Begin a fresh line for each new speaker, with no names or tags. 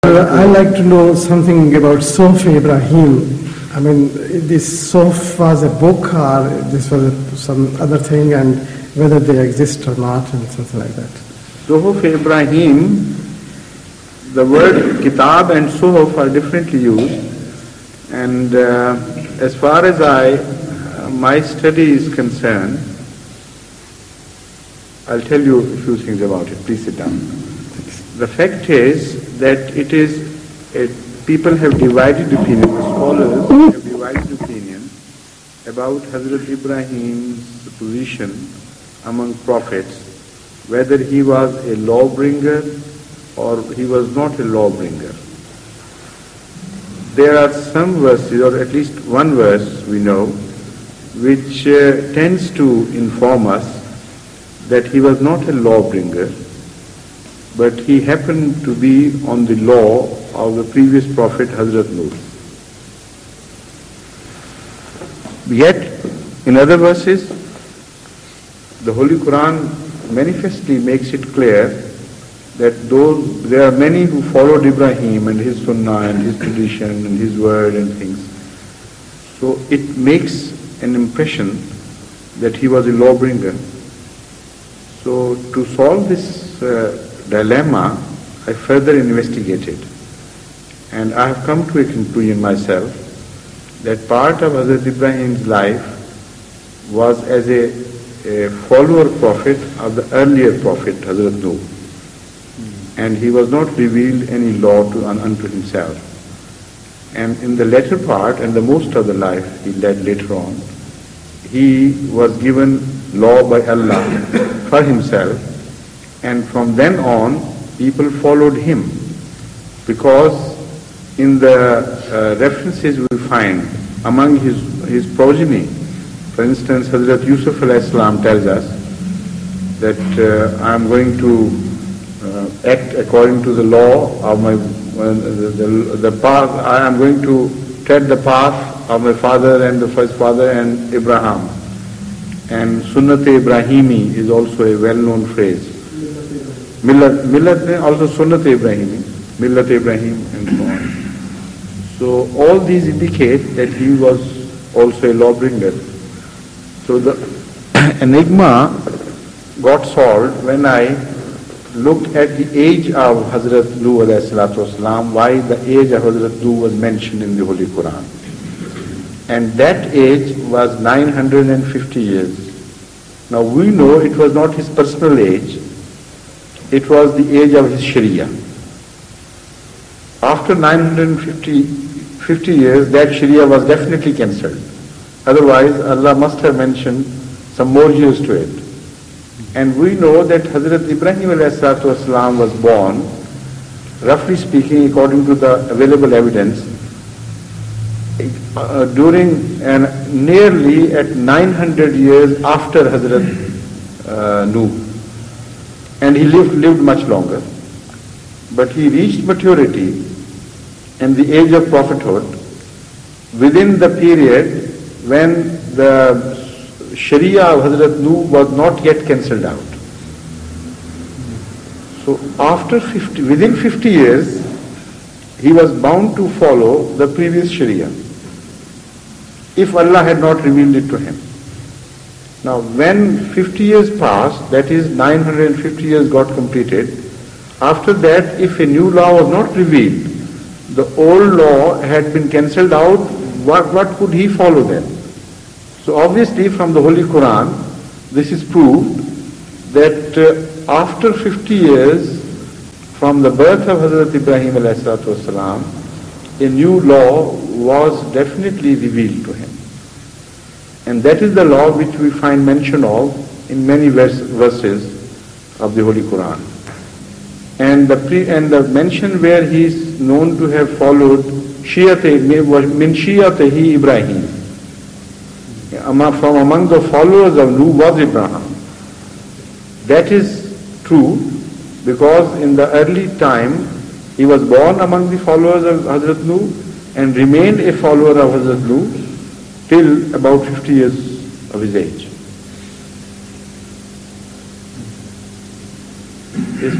I'd like to know something about Sohof Ibrahim. I mean, this Sohof was a book or this was some other thing, and whether they exist or not and something like that.
Sohof Ibrahim, the word kitab and Sohof are differently used, and as far as my study is concerned, I'll tell you a few things about it. Please sit down. The fact is that it is, people have divided opinion, scholars have divided opinion about Hazrat Ibrahim's position among prophets, whether he was a lawbringer or he was not a lawbringer. There are some verses, or at least one verse we know, which tends to inform us that he was not a lawbringer, but he happened to be on the law of the previous prophet Hazrat Nuh. Yet, in other verses, the Holy Quran manifestly makes it clear that there are many who followed Ibrahim and his sunnah and his tradition and his word and things. So it makes an impression that he was a lawbringer. So to solve this dilemma, I further investigated, and I have come to a conclusion myself that part of Hazrat Ibrahim's life was as a follower prophet of the earlier prophet Hazrat Nuh, and he was not revealed any law unto himself. And in the latter part and the most of the life he led later on, he was given law by Allah for himself, and from then on people followed him, because in the references we find among his progeny, for instance, Hazrat Yusuf alayhi salam tells us that I am going to act according to the law of the path. I am going to tread the path of my father and the first father and Ibrahim. And Sunnat Ibrahimi is also a well-known phrase. Millat also Sunnat Ibrahimi, Millat Ibrahim, and so on. So all these indicate that he was also a lawbringer. So the enigma got solved when I looked at the age of Hazrat Nuh alayhi salatu wasalam, why the age of Hazrat Nuh was mentioned in the Holy Quran. And that age was 950 years. Now we know it was not his personal age, it was the age of his Shariyah. After 950 years, that Shariyah was definitely cancelled. Otherwise, Allah must have mentioned some more years to it. And we know that Hazrat Ibrahim ﷺ was born, roughly speaking, according to the available evidence, during nearly at 900 years after Hazrat Nuh. And he lived much longer. But he reached maturity and the age of prophethood within the period when the Shariyah of Hazrat Nuh was not yet cancelled out. So within 50 years, he was bound to follow the previous Shariyah, if Allah had not revealed it to him. Now when 50 years passed, that is 950 years got completed, after that if a new law was not revealed, the old law had been cancelled out, what could he follow then? So obviously from the Holy Quran, this is proved that after 50 years from the birth of Hazrat Ibrahim ﷺ, a new law was definitely revealed to him. And that is the law which we find mention of in many verses of the Holy Quran. And the mention where he is known to have followed min Shiyatahi Ibrahim. From among the followers of Nuh was Ibrahim. That is true because in the early time he was born among the followers of Hazrat Nuh and remained a follower of Hazrat Nuh till about 50 years of his age. Yes,